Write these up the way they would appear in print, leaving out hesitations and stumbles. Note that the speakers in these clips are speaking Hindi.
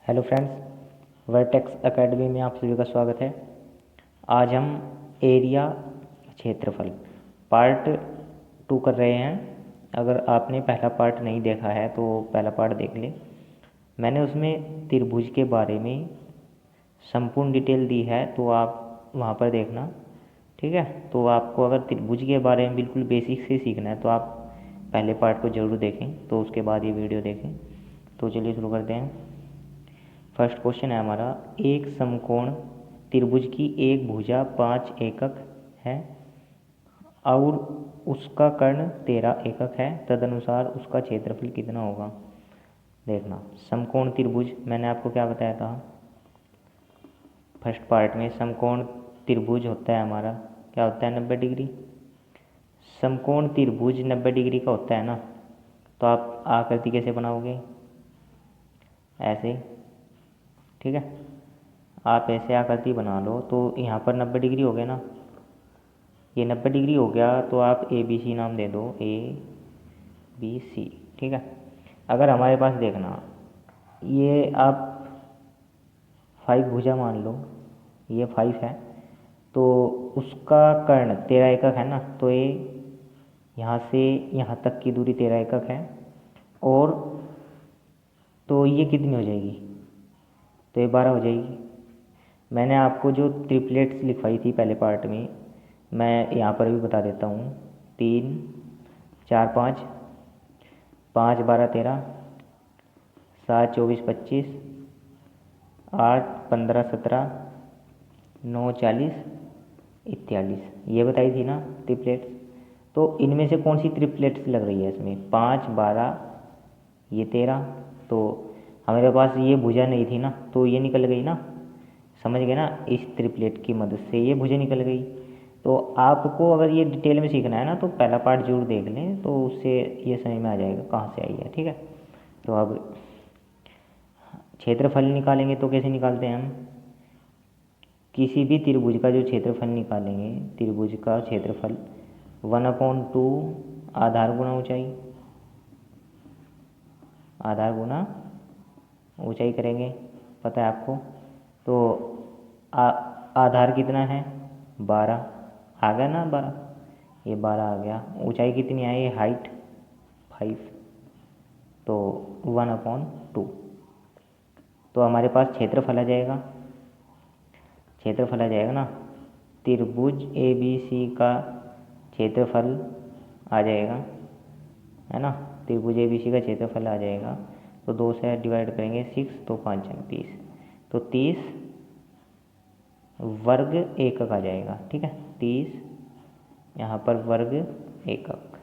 हेलो फ्रेंड्स, वर्टेक्स एकेडमी में आप सभी का स्वागत है। आज हम एरिया क्षेत्रफल पार्ट 2 कर रहे हैं। अगर आपने पहला पार्ट नहीं देखा है तो पहला पार्ट देख लें। मैंने उसमें त्रिभुज के बारे में संपूर्ण डिटेल दी है, तो आप वहाँ पर देखना, ठीक है। तो आपको अगर त्रिभुज के बारे में बिल्कुल बेसिक से सीखना है तो आप पहले पार्ट को ज़रूर देखें, तो उसके बाद ये वीडियो देखें। तो चलिए शुरू करते हैं। फर्स्ट क्वेश्चन है हमारा, एक समकोण त्रिभुज की एक भुजा 5 एकक है और उसका कर्ण 13 एकक है, तदनुसार उसका क्षेत्रफल कितना होगा। देखना, समकोण त्रिभुज मैंने आपको क्या बताया था फर्स्ट पार्ट में। समकोण त्रिभुज होता है हमारा, क्या होता है, 90 डिग्री। समकोण त्रिभुज 90 डिग्री का होता है ना, तो आप आकृति कैसे बनाओगे, ऐसे, ठीक है। आप ऐसे आकृति बना लो, तो यहाँ पर 90 डिग्री हो गया ना, ये 90 डिग्री हो गया, तो आप ए बी सी नाम दे दो, ए बी सी, ठीक है। अगर हमारे पास देखना, ये आप 5 भुजा मान लो, ये 5 है, तो उसका कर्ण 13 एकक है ना, तो ये यहाँ से यहाँ तक की दूरी 13 एकक है, और तो ये कितनी हो जाएगी, तो ये 12 हो जाएगी। मैंने आपको जो ट्रिपलेट्स लिखवाई थी पहले पार्ट में, मैं यहाँ पर भी बता देता हूँ। 3 4 5, 5 12 13, 7 24 25, 8 15 17, 9 40, 41, ये बताई थी ना ट्रिपलेट्स। तो इनमें से कौन सी ट्रिपलेट्स लग रही है इसमें, 5 12, ये 13। तो हमारे पास ये भुजा नहीं थी ना, तो ये निकल गई ना, समझ गए ना, इस ट्रिपलेट की मदद से ये भुजा निकल गई। तो आपको अगर ये डिटेल में सीखना है ना, तो पहला पार्ट जरूर देख लें, तो उससे ये समझ में आ जाएगा कहाँ से आई है, ठीक है। तो अब क्षेत्रफल निकालेंगे, तो कैसे निकालते हैं हम, किसी भी त्रिभुज का जो क्षेत्रफल निकालेंगे, त्रिभुज का क्षेत्रफल 1/2 आधार गुना ऊंचाई, आधार गुना ऊंचाई करेंगे, पता है आपको। तो आधार कितना है, 12 आ गया ना, 12, ये 12 आ गया। ऊंचाई कितनी है, ये हाइट 5, तो 1/2। तो हमारे पास क्षेत्रफल आ जाएगा, क्षेत्रफल आ जाएगा ना, त्रिभुज ए बी सी का क्षेत्रफल आ जाएगा, है ना। त्रिभुज ए बी सी का क्षेत्रफल आ जाएगा, तो 2 से डिवाइड करेंगे 6, तो 5 30, तो 30 वर्ग एकक आ जाएगा, ठीक है। 30 यहाँ पर वर्ग एकक,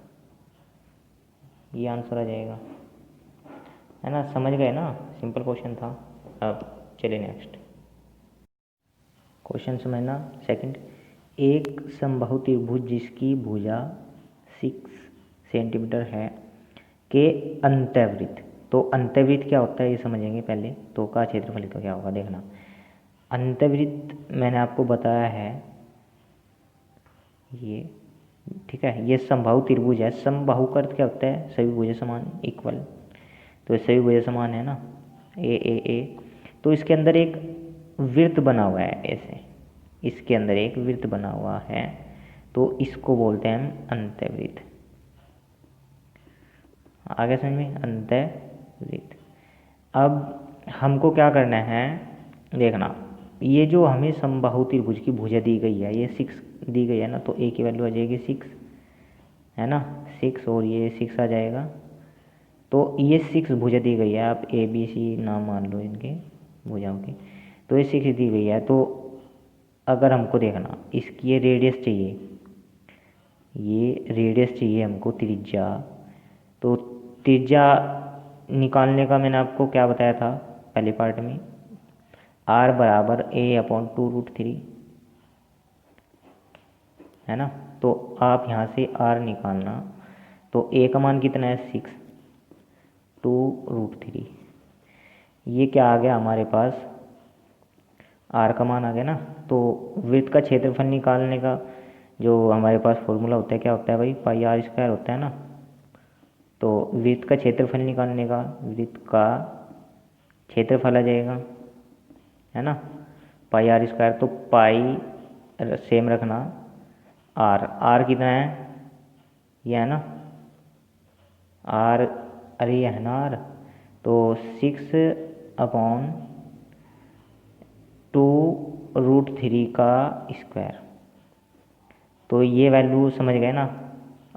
ये आंसर आ जाएगा, है ना। समझ गए ना, सिंपल क्वेश्चन था। अब चलिए नेक्स्ट क्वेश्चन समझना। सेकंड, एक समबाहु त्रिभुज जिसकी भुजा 6 सेंटीमीटर है के अंतःवृत्त, तो अंतःवृत्त क्या होता है ये समझेंगे पहले, तो का क्षेत्रफल तो क्या होगा। देखना, अंतःवृत्त मैंने आपको बताया है, ये ठीक है, ये समबाहु त्रिभुज है। समबाहु का अर्थ क्या होता है, सभी भुजा समान, इक्वल। तो सभी भुजा समान है ना, ए, तो इसके अंदर एक वृत्त बना हुआ है ऐसे, इसके अंदर एक वृत्त बना हुआ है, तो इसको बोलते हैं हम अंतःवृत्त। आगे समझ में, अंतःवृत्त। अब हमको क्या करना है, देखना, ये जो हमें समबाहु त्रिभुज की भुजा दी गई है, ये 6 दी गई है ना, तो ए की वैल्यू आ जाएगी 6, है ना, 6, और ये 6 आ जाएगा। तो ये 6 भुजा दी गई है, आप ए बी सी नाम मान लो इनके भुजाओं की, तो ये 6 दी गई है। तो अगर हमको देखना, इसकी ये रेडियस चाहिए, ये रेडियस चाहिए हमको, त्रिज्या। तो त्रिज्या निकालने का मैंने आपको क्या बताया था पहले पार्ट में, r बराबर a/2√3, है ना। तो आप यहाँ से r निकालना, तो a का मान कितना है, 6, 2√3, ये क्या आ गया हमारे पास, r का मान आ गया ना। तो वृत्त का क्षेत्रफल निकालने का जो हमारे पास फॉर्मूला होता है, क्या होता है भाई, πr² होता है ना। तो वृत्त का क्षेत्रफल निकालने का, वृत्त का क्षेत्रफल आ जाएगा, है ना, पाई आर स्क्वायर। तो पाई सेम रखना, आर कितना है, ये है ना आर, अरे ये है ना आर, तो 6/2√3 का स्क्वायर। तो ये वैल्यू समझ गए ना,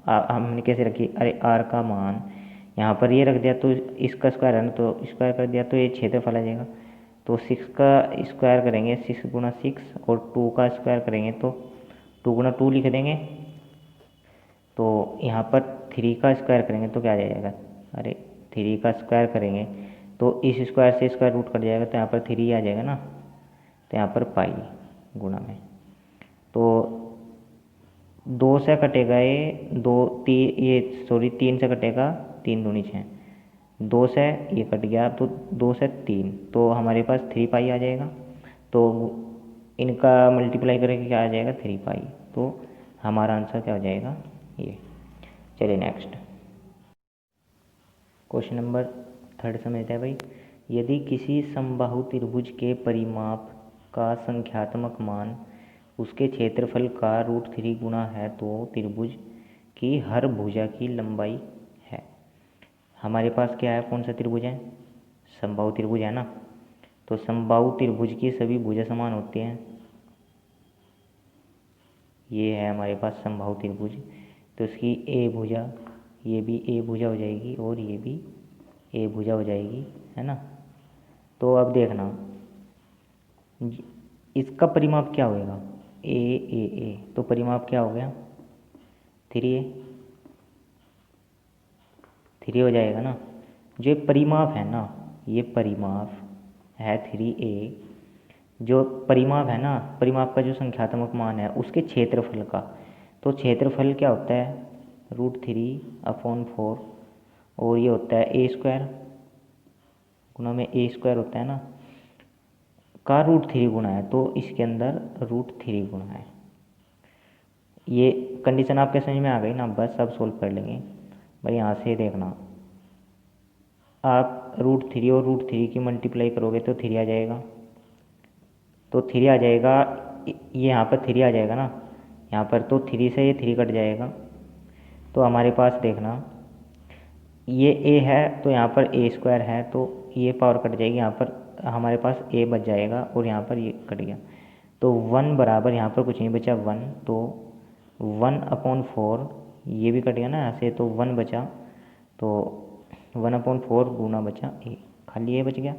हमने कैसे रखी, अरे आर का मान यहाँ पर ये रख दिया तो इसका स्क्वायर है ना, तो स्क्वायर कर दिया तो ये क्षेत्रफल आ जाएगा। तो 6 का स्क्वायर करेंगे, 6 गुणा 6, और 2 का स्क्वायर करेंगे तो 2 गुणा 2 लिख देंगे। तो यहाँ पर 3 का स्क्वायर करेंगे तो क्या आ जाएगा, अरे 3 का स्क्वायर करेंगे तो इस स्क्वायर से स्क्वायर रूट कट जाएगा, तो यहाँ पर 3 आ जाएगा ना, तो यहाँ पर पाई गुणा में, तो 2 से कटेगा ये, 3 से कटेगा, 3 दूनी 6, 2 से ये कट गया तो 2 से 3, तो हमारे पास 3 पाई आ जाएगा। तो इनका मल्टीप्लाई करेंगे क्या आ जाएगा, 3 पाई। तो हमारा आंसर क्या हो जाएगा, ये। चलिए नेक्स्ट क्वेश्चन नंबर 3 समझते हैं भाई। यदि किसी समबाहु त्रिभुज के परिमाप का संख्यात्मक मान उसके क्षेत्रफल का √3 गुना है तो त्रिभुज की हर भुजा की लंबाई है। हमारे पास क्या है, कौन सा त्रिभुज है, समबाहु त्रिभुज है ना। तो समबाहु त्रिभुज की सभी भुजा समान होती हैं। ये है हमारे पास समबाहु त्रिभुज, तो इसकी ए भुजा, ये भी ए भुजा हो जाएगी और ये भी ए भुजा हो जाएगी, है ना। तो अब देखना इसका परिमाप क्या होएगा, ए, तो परिमाप क्या हो गया, 3a, 3 हो जाएगा ना। जो ये परिमाप है ना, ये परिमाप है 3a, जो परिमाप है ना, परिमाप का जो संख्यात्मक मान है उसके क्षेत्रफल का, तो क्षेत्रफल क्या होता है, √3/4, और ये होता है a स्क्वायर गुना में a स्क्वायर होता है ना, का √3 गुना है, तो इसके अंदर √3 गुना है। ये कंडीशन आपके समझ में आ गई ना, बस अब सोल्व कर लेंगे भाई। यहाँ से देखना, आप √3 और √3 की मल्टीप्लाई करोगे तो 3 आ जाएगा, तो 3 आ जाएगा, ये यहाँ पर 3 आ जाएगा ना, यहाँ पर तो 3 से ये 3 कट जाएगा। तो हमारे पास देखना ये a है, तो यहाँ पर a स्क्वायर है, तो ये पावर कट जाएगी, यहाँ पर हमारे पास a बच जाएगा और यहाँ पर ये कट गया, तो 1 बराबर, यहाँ पर कुछ नहीं बचा 1, तो 1/4, ये भी कट गया ना यहाँ से, तो 1 बचा, तो 1/4 गुना बचा a, खाली a बच गया।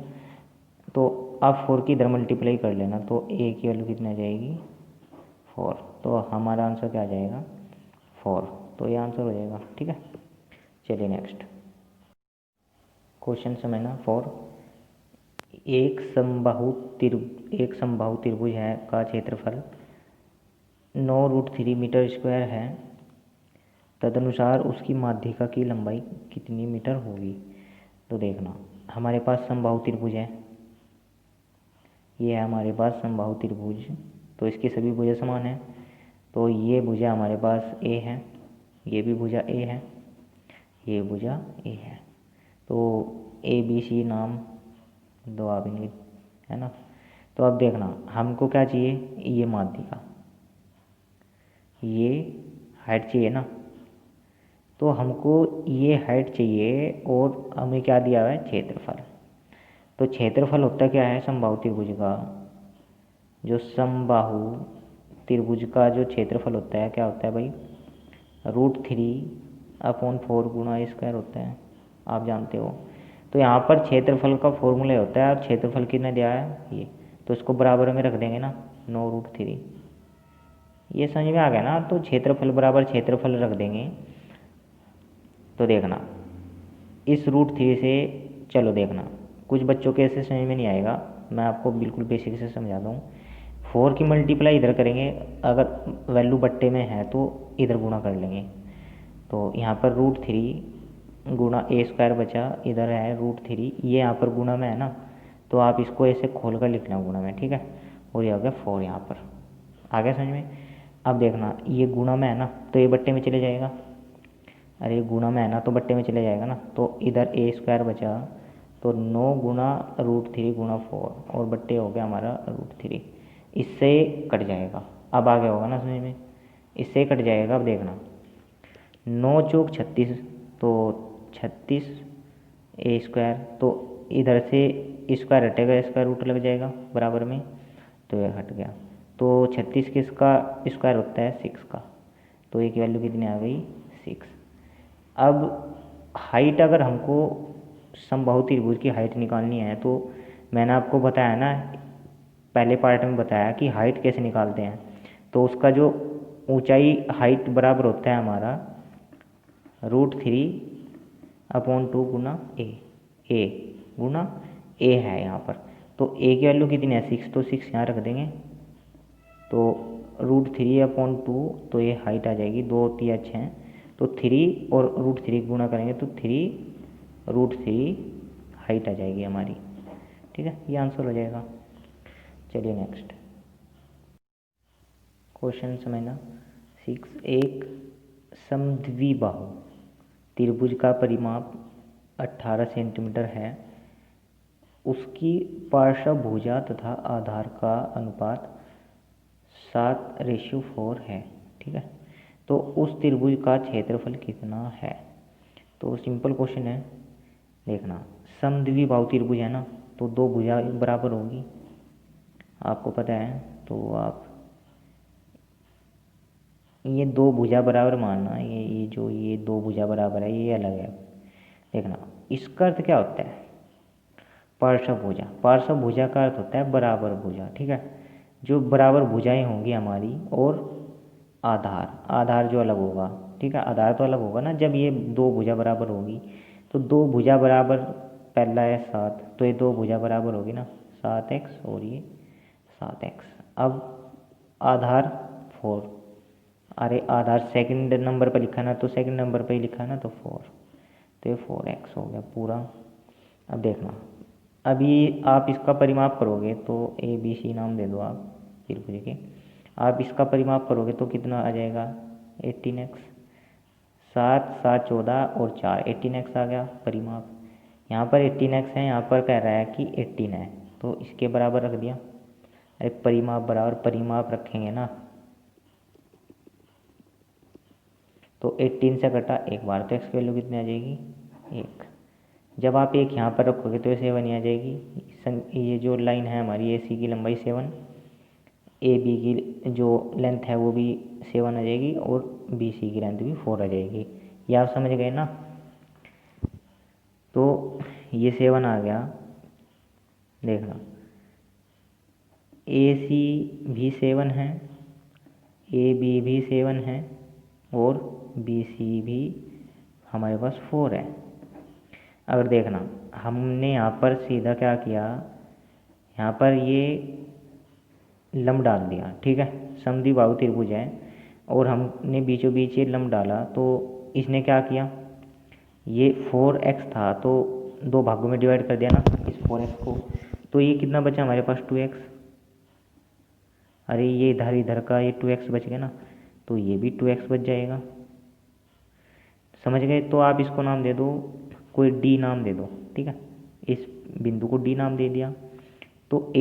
तो अब 4 की इधर मल्टीप्लाई कर लेना, तो a की वैल्यू कितनी आ जाएगी, 4, तो हमारा आंसर क्या आ जाएगा, 4, तो ये आंसर हो जाएगा, ठीक है। चलिए नेक्स्ट क्वेश्चन समझना 4। एक समबाहु त्रिभुज है का क्षेत्रफल 9√3 मीटर स्क्वायर है, तदनुसार उसकी माध्यिका की लंबाई कितनी मीटर होगी। तो देखना हमारे पास समबाहु त्रिभुज है, ये है हमारे पास समबाहु त्रिभुज, तो इसकी सभी भुजा समान हैं। तो ये भुजा हमारे पास ए है, ये भी भुजा ए है, ये भुजा ए है, तो ABC नाम दो आप इनके, है ना। तो अब देखना हमको क्या चाहिए, ये माध्यिका, ये हाइट चाहिए ना, तो हमको ये हाइट चाहिए और हमें क्या दिया हुआ है, क्षेत्रफल। तो क्षेत्रफल होता क्या है समबाहु त्रिभुज का, जो समबाहु त्रिभुज का जो क्षेत्रफल होता है क्या होता है भाई, √3/4 गुणा a स्क्वायर होता है, आप जानते हो। तो यहाँ पर क्षेत्रफल का फॉर्मूला होता है, और क्षेत्रफल कितना दिया है ये, तो इसको बराबर में रख देंगे ना, 9√3, ये समझ में आ गया ना। तो क्षेत्रफल बराबर क्षेत्रफल रख देंगे। तो देखना इस √3 से, चलो देखना कुछ बच्चों के ऐसे समझ में नहीं आएगा, मैं आपको बिल्कुल बेसिक से समझा दूँ। 4 की मल्टीप्लाई इधर करेंगे, अगर वैल्यू बट्टे में है तो इधर गुणा कर लेंगे, तो यहाँ पर √3 गुणा a स्क्वायर बचा, इधर है √3, ये यहाँ पर गुणा में है ना, तो आप इसको ऐसे खोल कर लिखना गुणा में, ठीक है। और ये हो गया 4, यहाँ पर आ गया समझ में। अब देखना ये गुणा में है ना, तो ये बट्टे में चले जाएगा, अरे गुणा में है ना तो बट्टे में चले जाएगा ना, तो इधर a स्क्वायर बचा तो 9 गुना √3 गुना 4 और बट्टे हो गया हमारा √3। इससे कट जाएगा। अब आगे होगा ना समझ में, इससे कट जाएगा। अब देखना 9 चौक 36, तो 36a², तो इधर से स्क्वायर हटेगा, स्क्वायर रूट लग जाएगा बराबर में, तो ये हट गया। तो 36 किसका स्क्वायर होता है? 6 का। तो एक वैल्यू कितनी आ गई? 6। अब हाइट अगर हमको समबाहु त्रिभुज की हाइट निकालनी है तो मैंने आपको बताया ना, पहले पार्ट में बताया कि हाइट कैसे निकालते हैं। तो उसका जो ऊंचाई हाइट बराबर होता है हमारा √3/2 गुना ए गुना ए है यहाँ पर। तो ए की वैल्यू कितनी है? 6, तो 6 यहाँ रख देंगे। तो √3/2, तो ये हाइट आ जाएगी, 2 3 अच्छे हैं, तो 3 और √3 गुना करेंगे तो 3√3 हाइट आ जाएगी हमारी। ठीक है, ये आंसर हो जाएगा। चलिए नेक्स्ट क्वेश्चन समझना। 6, एक समद्विबाहु त्रिभुज का परिमाप 18 सेंटीमीटर है। उसकी पार्श्वभुजा तथा आधार का अनुपात 7:4 है। ठीक है, तो उस त्रिभुज का क्षेत्रफल कितना है? तो सिंपल क्वेश्चन है। देखना, समद्विबाहु त्रिभुज है ना, तो 2 भुजा बराबर होगी, आपको पता है। तो आप ये 2 भुजा बराबर मानना, ये 2 भुजा बराबर है, ये अलग है। देखना, इसका अर्थ क्या होता है? पार्श्वभुजा। पार्श्वभुजा का अर्थ होता है बराबर भुजा। ठीक है, जो बराबर भुजाएं होंगी हमारी, और आधार जो अलग होगा। ठीक है, आधार तो अलग होगा ना जब ये 2 भुजा बराबर होगी। तो 2 भुजा बराबर, पहला है 7, तो ये 2 भुजा बराबर होगी ना, 7x और ये 7x। अब आधार 4, अरे आधार सेकंड नंबर पर लिखा ना, तो सेकंड नंबर पर ही लिखा ना, तो 4, तो ये 4x हो गया पूरा। अब देखना, अभी आप इसका परिमाप करोगे तो ABC नाम दे दो आप त्रिभुज के। आप इसका परिमाप करोगे तो कितना आ जाएगा? 18x। 7 7 14 और 4, 18x आ गया परिमाप। यहाँ पर 18x है, यहाँ पर कह रहा है कि 18 है, तो इसके बराबर रख दिया। अरे परिमाप बराबर परिमाप रखेंगे ना, तो 18 से कटा एक बार, तो x की वैल्यू कितनी आ जाएगी? 1। जब आप एक यहाँ पर रखोगे तो ये 7 ही आ जाएगी। ये जो लाइन है हमारी AC की लंबाई 7, AB की जो लेंथ है वो भी 7 आ जाएगी, और BC की लेंथ भी 4 आ जाएगी। ये आप समझ गए ना? तो ये 7 आ गया। देखना, AC भी 7 है, AB भी 7 है, और BC भी हमारे पास 4 है। अगर देखना, हमने यहाँ पर सीधा क्या किया, यहाँ पर ये लंब डाल दिया। ठीक है, समद्विबाहु त्रिभुज है और हमने बीचों बीच ये लंब डाला, तो इसने क्या किया, ये 4x था तो 2 भागों में डिवाइड कर दिया ना इस 4x को, तो ये कितना बचा हमारे पास? 2x। अरे ये इधर का ये 2x बच गया ना, तो ये भी 2x बच जाएगा। समझ गए? तो आप इसको नाम दे दो, कोई D नाम दे दो। ठीक है, इस बिंदु को D नाम दे दिया। तो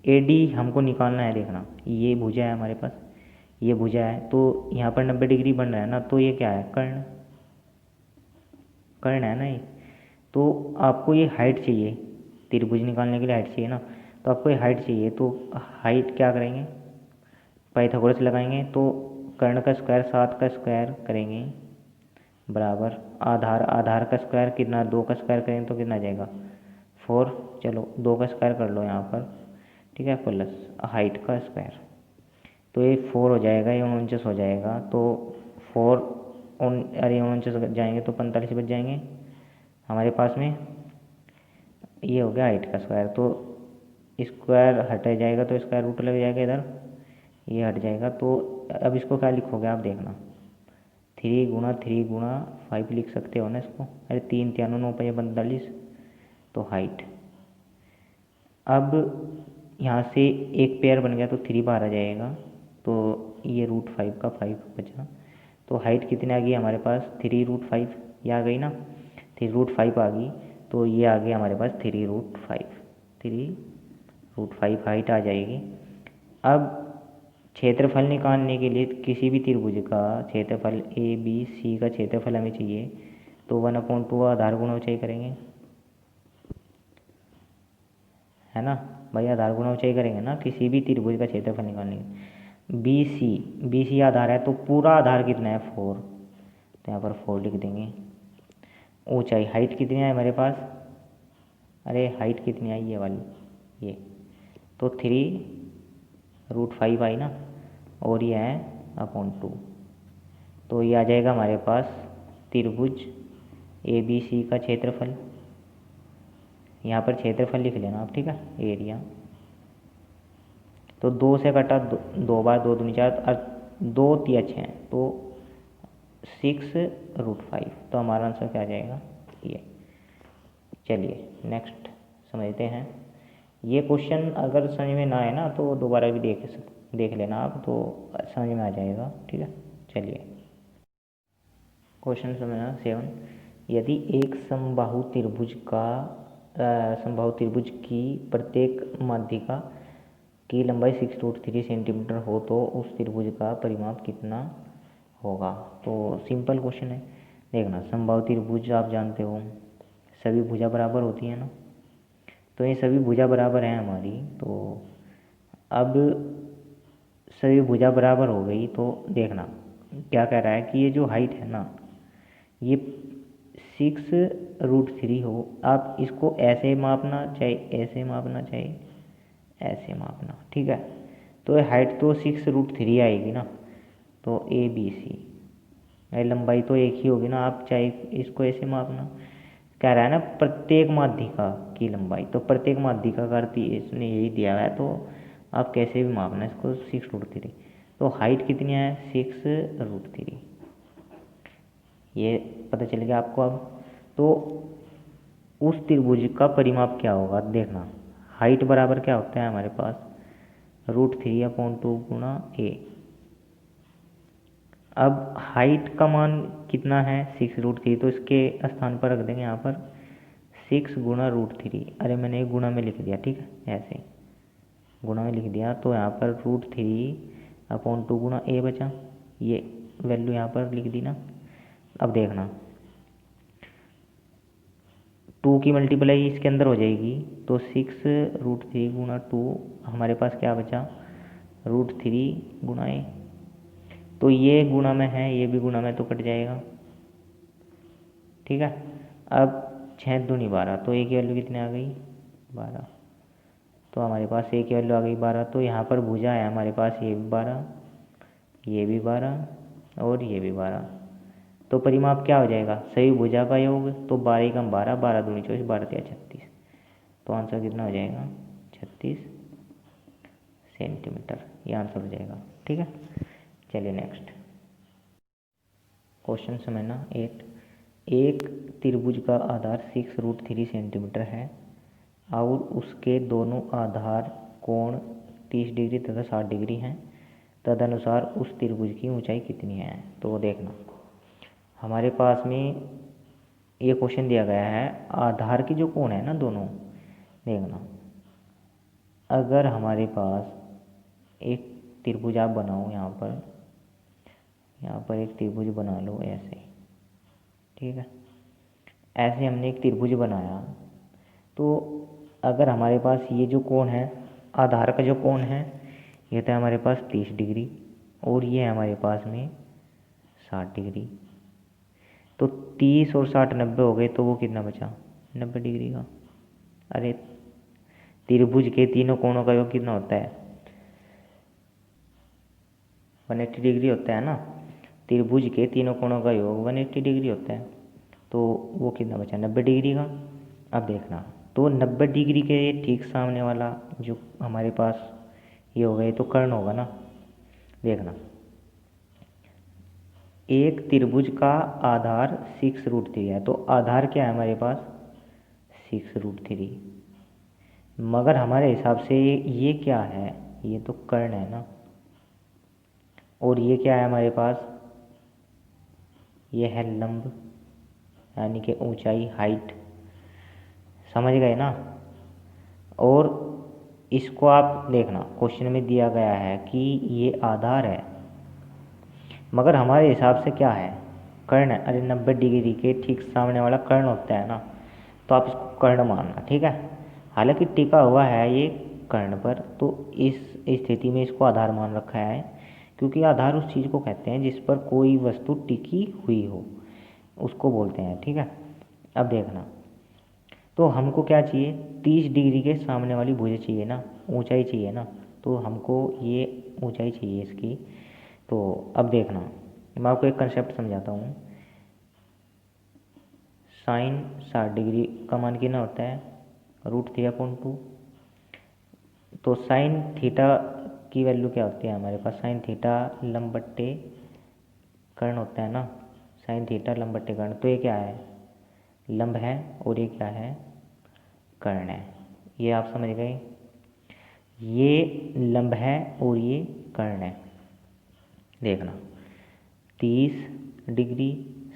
AD हमको निकालना है। देखना, ये भुजा है हमारे पास, ये भुजा है, तो यहाँ पर 90 डिग्री बन रहा है ना, तो ये क्या है? कर्ण है ना ये। तो आपको ये हाइट चाहिए, त्रिभुज निकालने के लिए हाइट चाहिए ना, तो आपको ये हाइट चाहिए। तो हाइट क्या करेंगे? पाइथागोरस लगाएंगे, तो कर्ण का स्क्वायर 7 का स्क्वायर करेंगे बराबर आधार का स्क्वायर कितना? 2 का स्क्वायर करेंगे तो कितना आ जाएगा? 4। चलो 2 का स्क्वायर कर लो यहाँ पर। ठीक है, प्लस हाइट का स्क्वायर, तो ये 4 हो जाएगा, ये 49 हो जाएगा। तो 4 अरे 49 जाएंगे तो 45 बच जाएंगे हमारे पास में। ये हो गया हाइट का स्क्वायर, तो स्क्वायर हट जाएगा तो स्क्वायर रूट लग जाएगा इधर, ये हट जाएगा। तो अब इसको क्या लिखोगे आप? देखना, 3 गुना 5 लिख सकते हो ना इसको। अरे 3 3 9 5 45, तो हाइट। अब यहाँ से एक पेयर बन गया तो 3 बाहर आ जाएगा, तो ये √5 का 5 बचा। तो हाइट कितनी आ गई हमारे पास? 3√5, ये आ गई ना, 3√5 आ गई। तो ये आ गया हमारे पास 3√5, 3√5 हाइट आ जाएगी। अब क्षेत्रफल निकालने के लिए किसी भी त्रिभुज का क्षेत्रफल ABC का क्षेत्रफल हमें चाहिए, तो 1/2 आधार गुणा ऊंचाई करेंगे, है ना भाई, आधार गुणा ऊंचाई करेंगे ना किसी भी त्रिभुज का क्षेत्रफल निकालने के। BC आधार है, तो पूरा आधार कितना है 4, तो यहाँ पर 4 लिख देंगे। ऊंचाई हाइट कितनी है हमारे पास, अरे हाइट कितनी आई ये वाली, ये तो 3√5 आई ना, और ये है 1/2, तो ये आ जाएगा हमारे पास त्रिभुज ABC का क्षेत्रफल। यहाँ पर क्षेत्रफल लिख लेना आप, ठीक है, एरिया। तो 2 से कटा 2 बार, 2 दूनी 4 और 2 तिया 6, तो 6√5, तो हमारा आंसर क्या आ जाएगा ये। चलिए नेक्स्ट समझते हैं। ये क्वेश्चन अगर समझ में ना आए ना तो दोबारा भी देख लेना आप, तो समझ में आ जाएगा, ठीक है। चलिए क्वेश्चन समझना 7। यदि एक समबाहु त्रिभुज की प्रत्येक माध्यिका की लंबाई 6√3 सेंटीमीटर हो तो उस त्रिभुज का परिमाप कितना होगा। तो सिंपल क्वेश्चन है, देखना समबाहु त्रिभुज आप जानते हो सभी भुजा बराबर होती है ना, तो ये सभी भुजा बराबर हैं हमारी। तो अब सभी भुजा बराबर हो गई, तो देखना क्या कह रहा है कि ये जो हाइट है ना, ये 6√3 हो। आप इसको ऐसे मापना चाहे ऐसे मापना चाहे ऐसे मापना, ठीक है। तो ये हाइट तो 6√3 आएगी ना, तो ABC लंबाई तो एक ही होगी ना, आप चाहे इसको ऐसे मापना। कह रहा है ना प्रत्येक माध्यिका की लंबाई, तो प्रत्येक माध्यिका का अर्थ इसने यही दिया है, तो आप कैसे भी मापना इसको 6√3। तो हाइट कितनी है 6√3, ये पता चल गया आपको। अब तो उस त्रिभुज का परिमाप क्या होगा, देखना हाइट बराबर क्या होता है हमारे पास √3/2 गुणा A। अब हाइट का मान कितना है 6√3, तो इसके स्थान पर रख देंगे यहाँ पर 6 गुणा √3। अरे मैंने एक गुणा में लिख दिया, ठीक है, ऐसे गुणा में लिख दिया, तो यहाँ पर √3/2 गुणा A बचा, ये वैल्यू यहाँ पर लिख दी ना। अब देखना 2 की मल्टीप्लाई इसके अंदर हो जाएगी, तो 6√3 गुणा 2 हमारे पास क्या बचा √3 गुणा A। तो ये गुणा में है, ये भी गुणा में, तो कट जाएगा, ठीक है। अब 6 दूनी 12, तो A की वैल्यू कितनी आ गई 12, तो हमारे पास A की वैल्यू आ गई 12। तो यहाँ पर भुजा है हमारे पास ये भी 12, ये भी 12 और ये भी 12, तो परिमाप क्या हो जाएगा सही भुजा का योग, तो 12 एकम 12, 12 दूनी 24, 12 तिया 36, तो आंसर कितना हो जाएगा 36 सेंटीमीटर, ये आंसर हो जाएगा, ठीक है। चलिए नेक्स्ट क्वेश्चन समझना 8। एक त्रिभुज का आधार 6√3 सेंटीमीटर है और उसके दोनों आधार कोण 30 डिग्री तथा 60 डिग्री हैं, तदनुसार उस त्रिभुज की ऊंचाई कितनी है। तो देखना हमारे पास में ये क्वेश्चन दिया गया है, आधार की जो कोण है ना दोनों, देखना अगर हमारे पास एक त्रिभुज आप बनाओ, यहाँ पर एक त्रिभुज बना लो ऐसे, ठीक है, ऐसे हमने एक त्रिभुज बनाया, तो अगर हमारे पास ये जो कोण है आधार का जो कोण है ये था हमारे पास 30 डिग्री और ये है हमारे पास में 60 डिग्री, तो 30 और 60 90 हो गए, तो वो कितना बचा 90 डिग्री का। अरे त्रिभुज के तीनों कोणों का योग कितना होता है 180 डिग्री होता है ना, त्रिभुज के तीनों कोणों का योग 180 डिग्री होता है, तो वो कितना बचा 90 डिग्री का। अब देखना तो 90 डिग्री के ठीक सामने वाला जो हमारे पास ये होगा, ये तो कर्ण होगा ना। देखना एक त्रिभुज का आधार 6√3 है, तो आधार क्या है हमारे पास 6√3, मगर हमारे हिसाब से ये क्या है, ये तो कर्ण है ना, और ये क्या है हमारे पास, ये है लंब यानी कि ऊंचाई हाइट। समझ गए ना। और इसको आप देखना, क्वेश्चन में दिया गया है कि ये आधार है, मगर हमारे हिसाब से क्या है, कर्ण है। अरे 90 डिग्री के ठीक सामने वाला कर्ण होता है ना, तो आप इसको कर्ण मानना, ठीक है। हालांकि टिका हुआ है ये कर्ण पर, तो इस स्थिति में इसको आधार मान रखा है, क्योंकि आधार उस चीज़ को कहते हैं जिस पर कोई वस्तु टिकी हुई हो, उसको बोलते हैं, ठीक है। अब देखना, तो हमको क्या चाहिए, 30 डिग्री के सामने वाली भुजा चाहिए ना, ऊंचाई चाहिए ना, तो हमको ये ऊंचाई चाहिए इसकी। तो अब देखना, मैं आपको एक कंसेप्ट समझाता हूँ। साइन 60 डिग्री का मान कितना होता है, √3/2। तो साइन थीटा की वैल्यू क्या होती है हमारे पास, साइन थीटा लंब बट्टे कर्ण होता है ना, साइन थीटा लंब बट्टे कर्ण। तो ये क्या है, लंब है, और ये क्या है, कर्ण है। ये आप समझ गए, ये लंब है और ये कर्ण है। देखना, 30 डिग्री,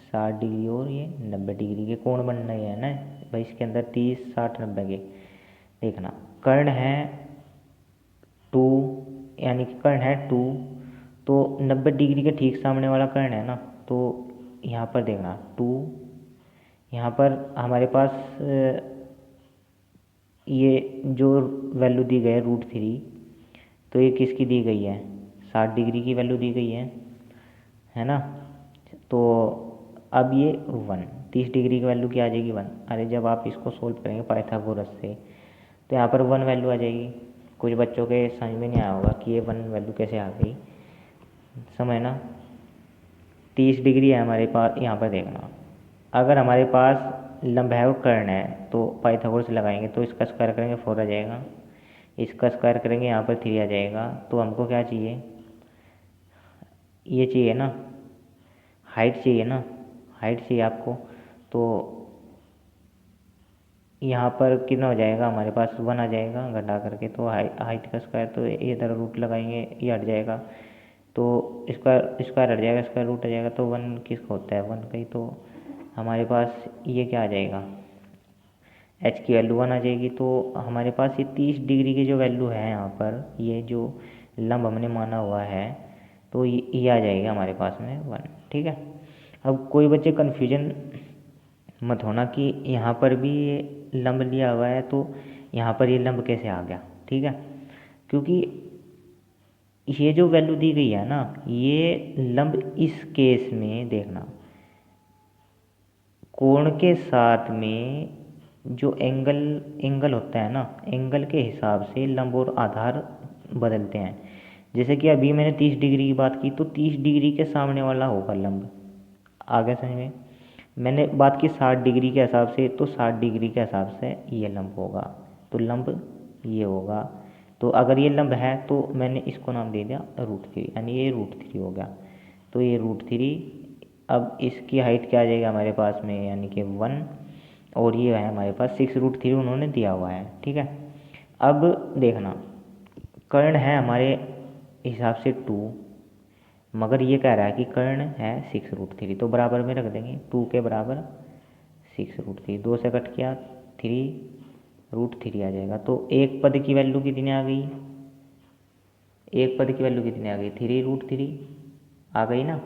60 डिग्री और ये 90 डिग्री के कोण बन रहे हैं ना भाई, इसके अंदर 30, 60, 90 के। देखना, कर्ण है 2, यानी कि कर्ण है 2, तो 90 डिग्री के ठीक सामने वाला कर्ण है ना, तो यहाँ पर देखना 2, यहाँ पर हमारे पास ये जो वैल्यू दी गई है √3, तो ये किसकी दी गई है, 60 डिग्री की वैल्यू दी गई है ना। तो अब ये 1, 30 डिग्री की वैल्यू क्या आ जाएगी, 1। अरे जब आप इसको सोल्व करेंगे पाइथागोरस से, तो यहाँ पर 1 वैल्यू आ जाएगी। कुछ बच्चों के समझ में नहीं आया होगा कि ये 1 वैल्यू कैसे आ गई, समझ ना। 30 डिग्री है हमारे पास, यहाँ पर देखना, अगर हमारे पास लंब है और कर्ण है, तो पाइथागोरस लगाएंगे, तो इसका स्क्वायर करेंगे 4 आ जाएगा, इसका स्क्वायर करेंगे यहाँ पर 3 आ जाएगा। तो हमको क्या चाहिए, ये चाहिए ना, हाइट चाहिए ना, हाइट चाहिए आपको। तो यहाँ पर कितना हो जाएगा हमारे पास, 1 आ जाएगा घटा करके। तो हाइट का स्क्वायर, तो ये इधर रूट लगाएंगे, ये हट जाएगा, तो स्क्वायर स्क्वायर हट जाएगा, स्क्वायर रूट आ जाएगा। तो 1 किसका होता है, 1 का ही। तो हमारे पास ये क्या आ जाएगा, एच की वैल्यू 1 आ जाएगी। तो हमारे पास ये 30 डिग्री की जो वैल्यू है यहाँ पर, ये जो लंब हमने माना हुआ है, तो ये आ जाएगा हमारे पास में 1, ठीक है। अब कोई बच्चे कन्फ्यूजन मत होना कि यहाँ पर भी ये लंब लिया हुआ है, तो यहाँ पर ये लंब कैसे आ गया, ठीक है। क्योंकि ये जो वैल्यू दी गई है ना, ये लंब इस केस में देखना, कोण के साथ में जो एंगल होता है ना, एंगल के हिसाब से लंब और आधार बदलते हैं। जैसे कि अभी मैंने 30 डिग्री की बात की, तो 30 डिग्री के सामने वाला होगा लंब, आगे समझ में। मैंने बात की 60 डिग्री के हिसाब से, तो 60 डिग्री के हिसाब से ये लंब होगा, तो लंब ये होगा। तो अगर ये लंब है, तो मैंने इसको नाम दे दिया √3, यानी ये √3 हो गया। तो ये √3, अब इसकी हाइट क्या आ जाएगी हमारे पास में, यानी कि 1, और ये है हमारे पास 6√3 उन्होंने दिया हुआ है, ठीक है। अब देखना, कर्ण है हमारे हिसाब से 2, मगर ये कह रहा है कि कर्ण है 6√3, तो बराबर में रख देंगे, 2 के बराबर 6√3, 2 से कट किया 3√3 आ जाएगा। तो एक पद की वैल्यू कितनी आ गई, एक पद की वैल्यू कितनी आ गई, 3√3 आ गई ना।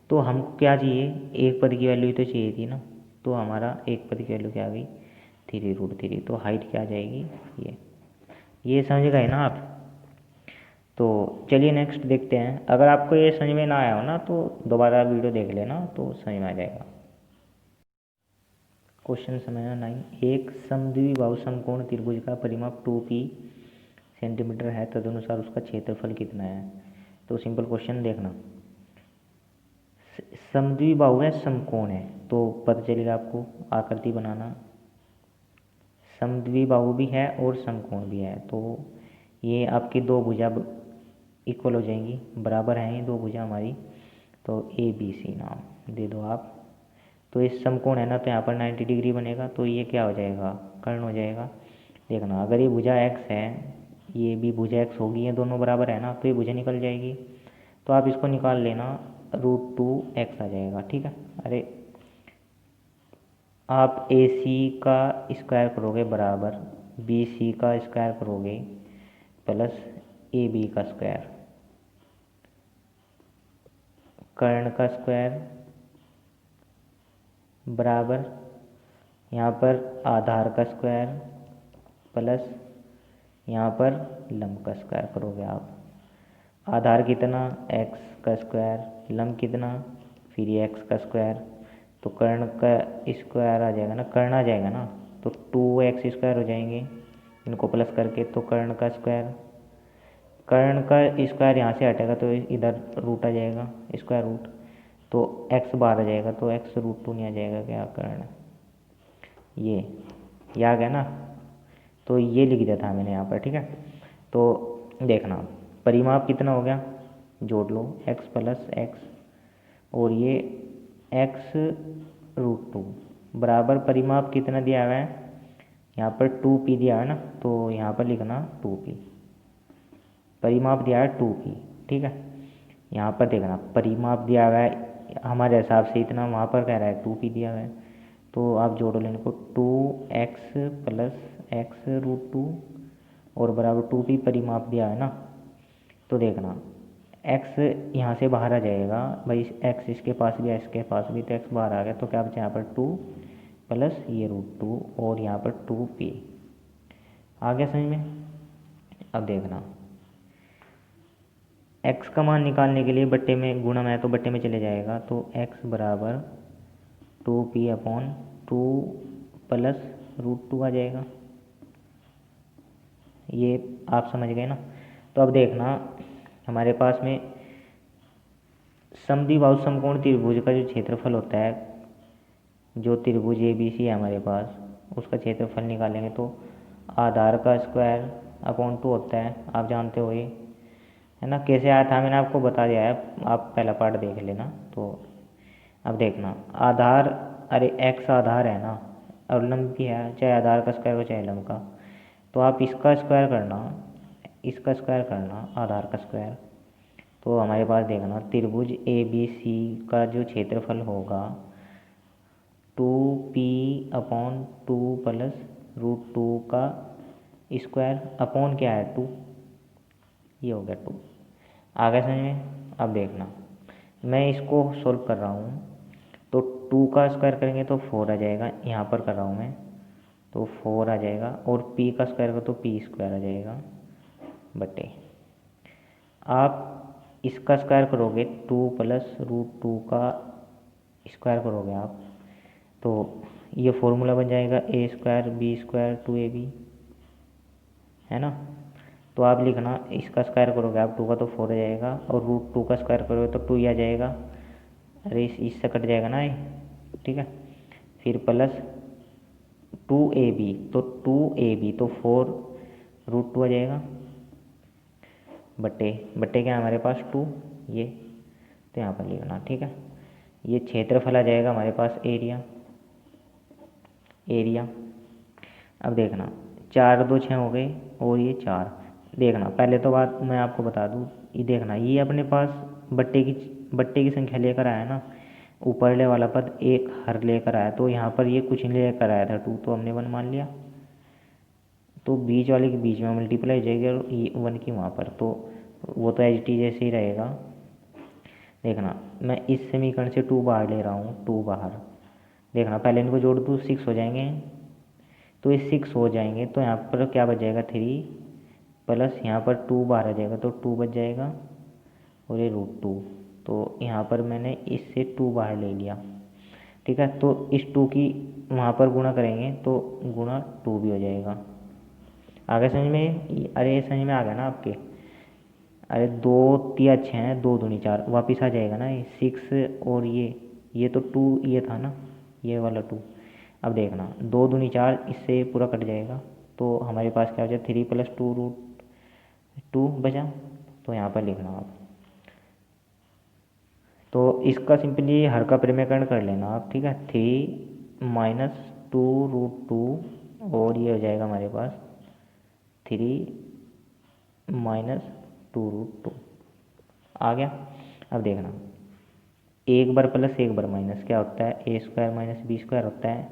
तो हमको क्या चाहिए, एक पद की वैल्यू तो चाहिए थी ना, तो हमारा एक पद की वैल्यू क्या आ गई, 3√3। तो हाइट क्या आ जाएगी, ये समझ गए ना आप। तो चलिए नेक्स्ट देखते हैं। अगर आपको ये समझ में ना आया हो ना, तो दोबारा वीडियो देख लेना, तो समझ में आ जाएगा। क्वेश्चन समझना 9, एक समद्विबाहु समकोण त्रिभुज का परिमाप 2p सेंटीमीटर है, तदनुसार उसका क्षेत्रफल कितना है। तो सिंपल क्वेश्चन देखना, समद्विबाहु है, समकोण है, तो पता चलेगा आपको आकृति बनाना। समद्विबाहु भी है और समकोण भी है, तो ये आपकी दो भुजा इक्वल हो जाएंगी, बराबर हैं ये दो भुजा हमारी। तो ABC नाम दे दो आप। तो इस समकोण है ना, तो यहाँ पर 90 डिग्री बनेगा, तो ये क्या हो जाएगा, कर्ण हो जाएगा। देखना, अगर ये भुजा x है, ये भी भुजा x होगी, ये दोनों बराबर है ना, तो ये भुजा निकल जाएगी। तो आप इसको निकाल लेना, √2x आ जाएगा, ठीक है। अरे आप ए सी का स्क्वायर करोगे बराबर बी सी का स्क्वायर करोगे प्लस ए बी का स्क्वायर, कर्ण का स्क्वायर बराबर यहाँ पर आधार का स्क्वायर प्लस यहाँ पर लंब का स्क्वायर करोगे आप। आधार कितना, एक्स का स्क्वायर, लंब कितना, फिर ये एक्स का स्क्वायर, तो कर्ण का स्क्वायर आ जाएगा ना, कर्ण आ जाएगा ना, तो 2x स्क्वायर हो जाएंगे इनको प्लस करके, तो कर्ण का स्क्वायर, कर्ण का स्क्वायर यहाँ से हटेगा तो इधर रूट आ जाएगा, स्क्वायर रूट, तो x बाहर आ जाएगा, तो x √2 नहीं आ जाएगा क्या, कर्ण ये आ गया ना। तो ये लिख दिया था मैंने यहाँ पर, ठीक है। तो देखना परिमाप कितना हो गया, जोड़ लो x प्लस एक्स और ये x √2 बराबर परिमाप कितना दिया हुआ है, यहाँ पर 2p दिया है ना, तो यहाँ पर लिखना 2p, परिमाप दिया है 2p, ठीक है। यहाँ पर देखना परिमाप दिया हुआ है हमारे हिसाब से इतना, वहाँ पर कह रहा है 2p दिया हुआ है, तो आप जोड़ो लेने को 2x प्लस एक्स √2 और बराबर 2p परिमाप दिया है ना। तो देखना x यहाँ से बाहर आ जाएगा भाई, x इसके पास भी है इसके पास भी, तो x बाहर आ गया, तो क्या बचा यहाँ पर 2 प्लस ये √2 और यहाँ पर 2p आ गया समझ में। अब देखना x का मान निकालने के लिए बट्टे में गुणा में है तो बट्टे में चले जाएगा, तो x बराबर 2p अपॉन 2 प्लस √2 आ जाएगा, ये आप समझ गए ना। तो अब देखना हमारे पास में समद्विबाहु समकोण त्रिभुज का जो क्षेत्रफल होता है, जो त्रिभुज ए बी सी है हमारे पास, उसका क्षेत्रफल निकालेंगे तो आधार का स्क्वायर अपॉन 2 होता है, आप जानते हो ये है ना। कैसे आया था मैंने आपको बता दिया है, आप पहला पार्ट देख लेना। तो अब देखना आधार, अरे x आधार है ना और लंब भी है, चाहे आधार का स्क्वायर हो चाहे लंब का, तो आप इसका स्क्वायर करना, इसका स्क्वायर करना आधार का स्क्वायर, तो हमारे पास देखना त्रिभुज ए बी सी का जो क्षेत्रफल होगा 2p अपॉन 2 प्लस √2 का स्क्वायर अपॉन क्या है 2, ये हो गया 2, आ गया समझ में। अब देखना मैं इसको सोल्व कर रहा हूँ, तो 2 का स्क्वायर करेंगे तो 4 आ जाएगा, यहाँ पर कर रहा हूँ मैं, तो 4 आ जाएगा, और p का स्क्वायर का तो p स्क्वायर आ जाएगा बटे, आप इसका स्क्वायर करोगे 2 प्लस √2 का स्क्वायर करोगे आप, तो ये फॉर्मूला बन जाएगा a square B square 2ab, है ना। तो आप लिखना इसका स्क्वायर करोगे आप 2 का तो 4 आ जाएगा, और √2 का स्क्वायर करोगे तो 2 ही आ जाएगा, अरे इससे कट जाएगा ना ये, ठीक है। फिर प्लस 2ab, तो 2ab तो 4 √2 आ जाएगा बट्टे बट्टे क्या है हमारे पास 2, ये तो यहाँ पर लिखना, ठीक है। ये क्षेत्रफल आ जाएगा हमारे पास एरिया, एरिया। अब देखना 4 2 6 हो गए और ये 4, देखना पहले तो बात मैं आपको बता दूँ, ये देखना ये अपने पास बट्टे की संख्या लेकर आया ना, ऊपरले वाला पद एक हर लेकर आया, तो यहाँ पर ये कुछ नहीं लेकर आया था 2, तो हमने 1 मान लिया, तो बीच वाले के बीच में मल्टीप्लाई हो जाएगी और ये 1 की वहाँ पर, तो वो तो एच टी जैसे ही रहेगा। देखना मैं इस समीकरण से 2 बाहर ले रहा हूँ, 2 बाहर, देखना पहले इनको जोड़ दूँ 6 हो जाएंगे, तो ये 6 हो जाएंगे, तो यहाँ पर क्या बच जाएगा 3 प्लस यहाँ पर 2 बाहर आ जाएगा, तो 2 बच जाएगा और ये √2, तो यहाँ पर मैंने इससे 2 बाहर ले लिया, ठीक है। तो इस 2 की वहाँ पर गुणा करेंगे तो गुणा 2 भी हो जाएगा, आगे समझ में, अरे ये समझ में आ गया ना आपके, अरे 2 3 6 हैं, 2 दूनी 4 वापस आ जाएगा ना ये 6, और ये तो 2 ये था ना, ये वाला 2। अब देखना 2 दूनी 4, इससे पूरा कट जाएगा, तो हमारे पास क्या हो जाए 3 प्लस 2 बचा, तो यहाँ पर लिखना आप, तो इसका सिंपली हर का परिमेयकरण कर लेना आप, ठीक है। 3 माइनस 2 √2 और ये हो जाएगा हमारे पास 3 माइनस 2 √2 आ गया। अब देखना एक बार प्लस एक बार माइनस क्या होता है, ए स्क्वायर माइनस बी स्क्वायर होता है,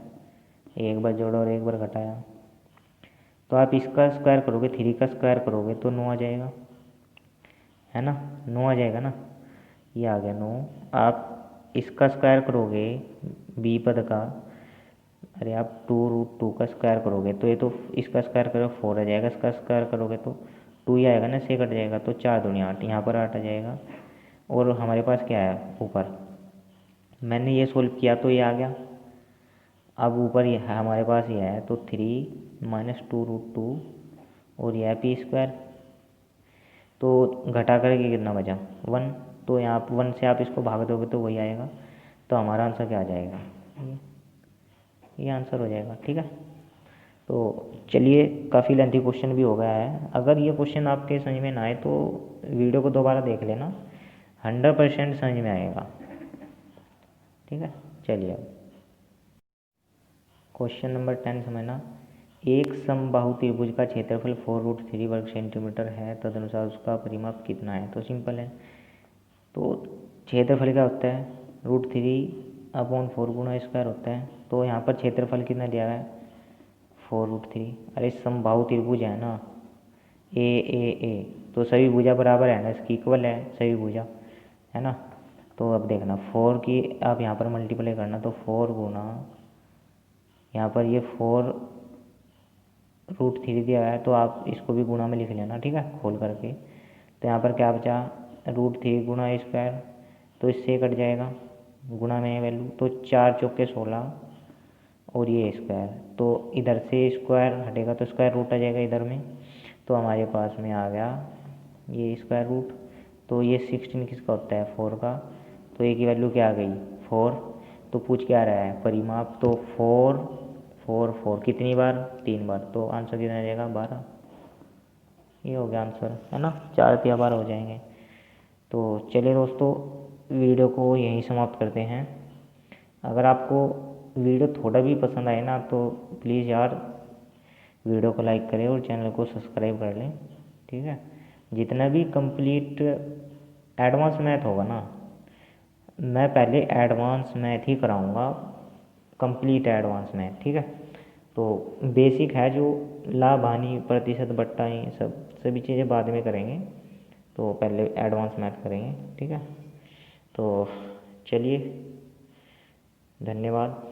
एक बार जोड़ा और एक बार घटाया। तो आप इसका स्क्वायर करोगे, 3 का स्क्वायर करोगे तो 9 आ जाएगा, है ना, 9 आ जाएगा ना, ये आ गया 9। आप इसका स्क्वायर करोगे बी पद का, अरे आप 2√2 का स्क्वायर करोगे तो ये तो इसका स्क्वायर करोगे 4 आ जाएगा, इसका स्क्वायर करोगे तो 2 ही आएगा ना, से कट जाएगा तो 4 दूनी 8, यहाँ पर 8 आ जाएगा। और हमारे पास क्या है ऊपर, मैंने ये सोल्व किया तो ये आ गया। अब ऊपर ये है हमारे पास, ये है तो 3 माइनस 2√2 और यह पी स्क्वायर, तो घटा करके कितना बचा 1, तो यहाँ 1 से आप इसको भाग दोगे तो वही आएगा। तो हमारा आंसर क्या आ जाएगा, ये आंसर हो जाएगा। ठीक है, तो चलिए, काफ़ी लेंथी क्वेश्चन भी हो गया है। अगर ये क्वेश्चन आपके समझ में ना आए तो वीडियो को दोबारा देख लेना, 100% समझ में आएगा। ठीक है, चलिए अब क्वेश्चन नंबर 10 समझना। एक समबाहु त्रिभुज का क्षेत्रफल 4√3 वर्ग सेंटीमीटर है, तदनुसार उसका परिमाप कितना है। तो सिंपल है, तो क्षेत्रफल क्या होता है, √3/4 गुणा स्क्वायर होता है। तो यहाँ पर क्षेत्रफल कितना दिया है 4√3। अरे समबाहु त्रिभुज है ना, ए, तो सभी भुजा बराबर है ना, इसकी इक्वल है सभी भुजा, है ना। तो अब देखना 4 की आप यहाँ पर मल्टीप्लाई करना, तो 4 गुना यहाँ पर ये 4√3 दिया है, तो आप इसको भी गुणा में लिख लेना। ठीक है, खोल करके, तो यहाँ पर क्या बचा √3 गुणा स्क्वायर, तो इससे कट जाएगा, गुणा में वैल्यू, तो 4 चौके 16 और ये स्क्वायर, तो इधर से स्क्वायर हटेगा तो स्क्वायर रूट आ जाएगा इधर में, तो हमारे पास में आ गया ये स्क्वायर रूट। तो ये 16 किसका होता है 4 का, तो ए की वैल्यू क्या आ गई 4। तो पूछ क्या रहा है परिमाप, तो 4 4 4 कितनी बार 3 बार, तो आंसर कितना आ जाएगा 12। ये हो गया आंसर, है ना, 4 या 12 हो जाएंगे। तो चलिए दोस्तों, वीडियो को यहीं समाप्त करते हैं। अगर आपको वीडियो थोड़ा भी पसंद आए ना तो प्लीज़ यार वीडियो को लाइक करें और चैनल को सब्सक्राइब कर लें। ठीक है, जितना भी कंप्लीट एडवांस मैथ होगा ना, मैं पहले एडवांस मैथ ही कराऊंगा, कंप्लीट एडवांस मैथ। ठीक है, तो बेसिक है जो लाभ हानि प्रतिशत बट्टा ये सभी चीज़ें बाद में करेंगे, तो पहले एडवांस मैथ करेंगे। ठीक है, तो चलिए, धन्यवाद।